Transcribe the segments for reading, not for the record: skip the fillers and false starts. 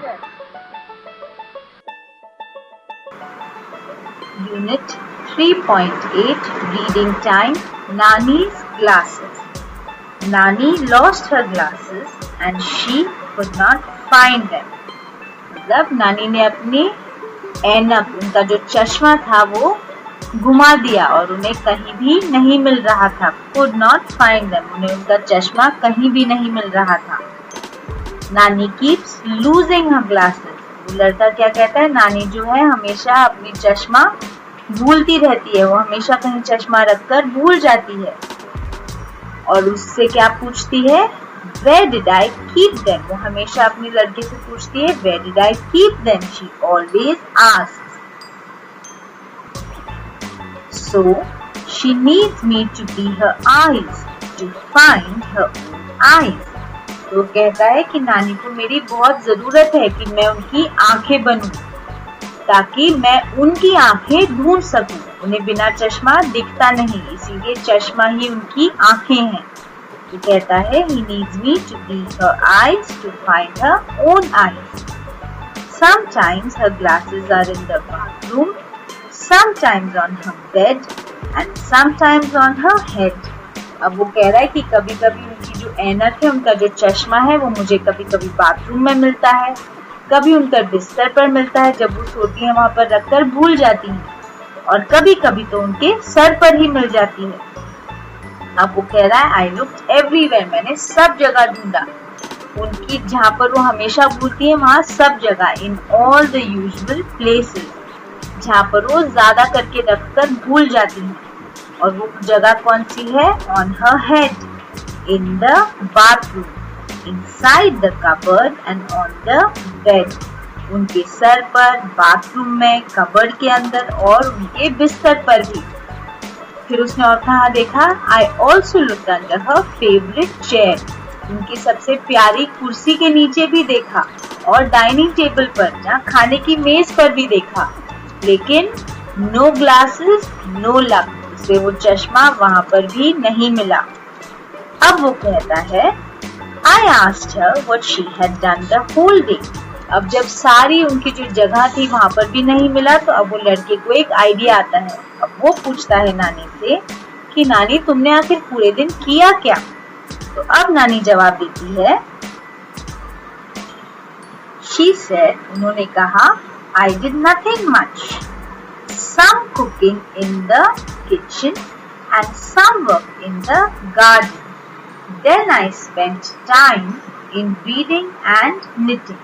कर। Unit 3.8 Reading Time. Nani's glasses. Nani lost her glasses and she could not find them. मतलब नानी ने अपनी ऐनक, उनका जो चश्मा था वो घुमा दिया और उन्हें कहीं भी नहीं मिल रहा था। Could not find them, उन्हें उनका चश्मा कहीं भी नहीं मिल रहा था। नानी keeps losing her glasses. वो लड़का क्या कहता है, नानी जो है हमेशा अपनी चश्मा भूलती रहती है, वो हमेशा कहीं चश्मा रखकर भूल जाती है। और उससे क्या पूछती है, Where did I keep them? वो हमेशा अपनी लड़के से पूछती है, Where did I keep them? She always asks. So she needs me to be her eyes to find her own eyes. तो कहता है कि नानी को मेरी बहुत जरूरत है कि मैं उनकी आंखें बनूं ताकि मैं उनकी आंखें ढूंढ सकूं। उन्हें बिना चश्मा दिखता नहीं, इसीलिए चश्मा ही उनकी आंखें हैं। तो कहता है he needs me to be her eyes to find her own eyes. Sometimes her glasses are in the bathroom, sometimes on her bed and sometimes on her head. अब वो कह रहा है कि कभी-कभी उनकी जो ऐनक है, उनका जो चश्मा है, वो मुझे कभी-कभी बाथरूम में मिलता है, कभी उनका बिस्तर पर मिलता है, जब वो सोती है वहाँ पर रखकर भूल जाती हैं, और कभी-कभी तो उनके सर पर ही मिल जाती है। अब वो कह रहा है I looked everywhere, मैंने सब जगह ढूंढा। उनकी जहाँ पर वो हमेशा भूलती है वहाँ सब जगह, in all the usual places, जहाँ पर वो ज्यादा करके रखकर भूल जाती हैं। और वो जगह कौन सी है, on her head, in the bathroom, inside the cupboard and on the bed. उनके सर पर, बाथरूम में, कबर्ड के अंदर और उनके बिस्तर पर भी। फिर उसने और कहाँ देखा, I also looked under her favorite chair. उनकी सबसे प्यारी कुर्सी के नीचे भी देखा और डाइनिंग टेबल पर, जहाँ खाने की मेज पर भी देखा, लेकिन no glasses, no luck. उसे वो चश्मा वहाँ पर भी नहीं मिला। अब वो कहता है I asked her what she had done the whole day. अब जब सारी उनकी जो जगह थी वहाँ पर भी नहीं मिला, तो अब वो लड़के को एक आइडिया आता है। अब वो पूछता है नानी से कि नानी तुमने आखिर पूरे दिन किया क्या? तो अब नानी जवाब देती है, She said, उन्होंने कहा, I did nothing much. Some cooking in the kitchen and some work in the garden. Then I spent time in reading and knitting.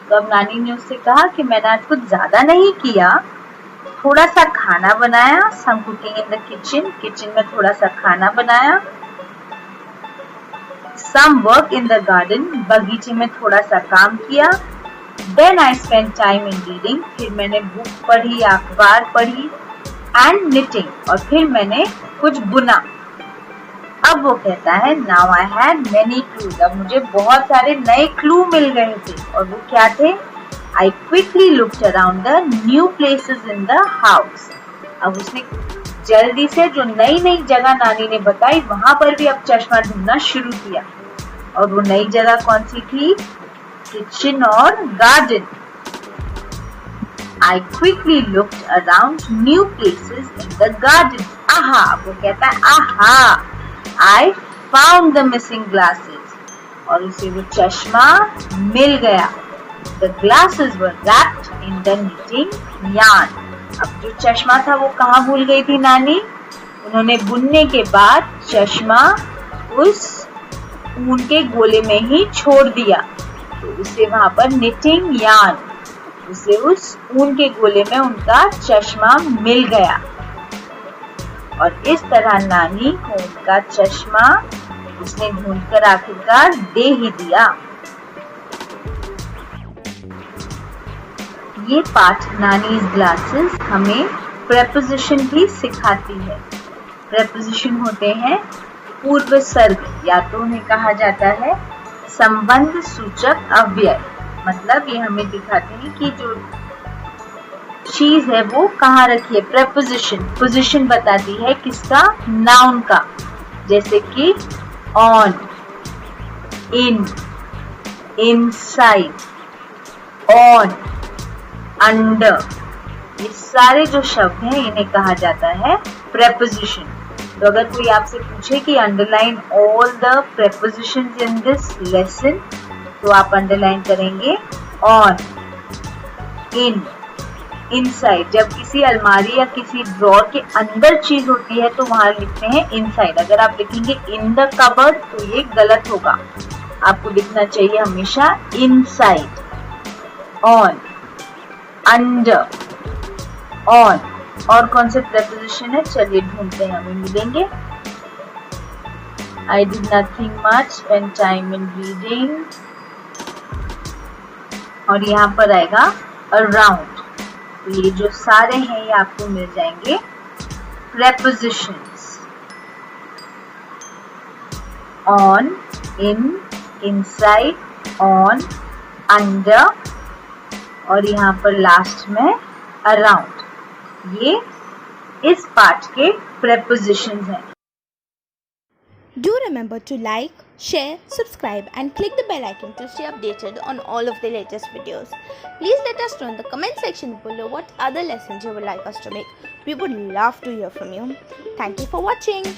तो अब नानी ने उससे कहा कि मैंने आज कुछ ज्यादा नहीं किया, थोड़ा सा खाना बनाया, some cooking in the kitchen, kitchen में थोड़ा सा खाना बनाया, some work in the garden, बगीचे में थोड़ा सा काम किया, then I spent time in reading, फिर मैंने बुक पढ़ी, अखबार पढ़ी, and knitting, और फिर मैंने कुछ बुना। अब वो कहता है now I had many clues, अब मुझे बहुत सारे नए क्लू मिल गए थे, और वो क्या थे, I quickly looked around the new places in the house. अब उसने जल्दी से जो नई नई जगह नानी ने बताई वहां पर भी अब चश्मा ढूंढना शुरू किया, और वो नई जगह कौन सी थी, किचन और garden. I quickly looked around new places in the garden. आहा, वो कहता है आहा, I found the missing glasses. और उसे वो चश्मा मिल गया। The glasses were wrapped in the knitting yarn. अब जो चश्मा था वो कहाँ भूल गई थी नानी? उन्होंने बुनने के बाद चश्मा उस ऊन के गोले में ही छोड़ दिया, तो उसे वहां पर knitting yarn, उसे उस ऊन के गोले में उनका चश्मा मिल गया। और इस तरह नानी को उनका चश्मा उसने ढूंढकर आखिरकार दे ही दिया। ये पाठ नानीज ग्लासेस हमें प्रेपोजिशन भी सिखाती है। प्रेपोजिशन होते हैं पूर्व सर्ग, या तो उन्हें कहा जाता है संबंध सूचक अव्यय। मतलब ये हमें दिखाते हैं कि जो चीज है वो कहाँ रखी है। प्रेपोजिशन पोजीशन बताती है किसका, नाउन का, जैसे कि on, in, inside, on, under, ये सारे जो शब्द हैं इन्हें कहा जाता है प्रेपोजिशन। तो अगर कोई आपसे पूछे कि underline all the prepositions in this lesson, तो आप अंडरलाइन करेंगे ऑन, इन, इनसाइड। जब किसी अलमारी या किसी ड्रॉर के अंदर चीज होती है तो वहां लिखते हैं इनसाइड। अगर आप लिखेंगे इन द कबर्ड तो ये गलत होगा, आपको लिखना चाहिए हमेशा इनसाइड। On, under, on. और कौन से प्रेपोजिशन है, चलिए ढूंढते हैं, हमें मिलेंगे। I did nothing much, spend time in reading। और यहाँ पर आएगा around। तो ये जो सारे हैं ये आपको मिल जाएंगे prepositions। on, in, inside, on, under और यहाँ पर लास्ट में around। ये इस पार्ट के prepositions हैं। Do remember to like, share, subscribe and click the bell icon to stay updated on all of the latest videos. Please let us know in the comment section below what other lessons you would like us to make. We would love to hear from you. Thank you for watching.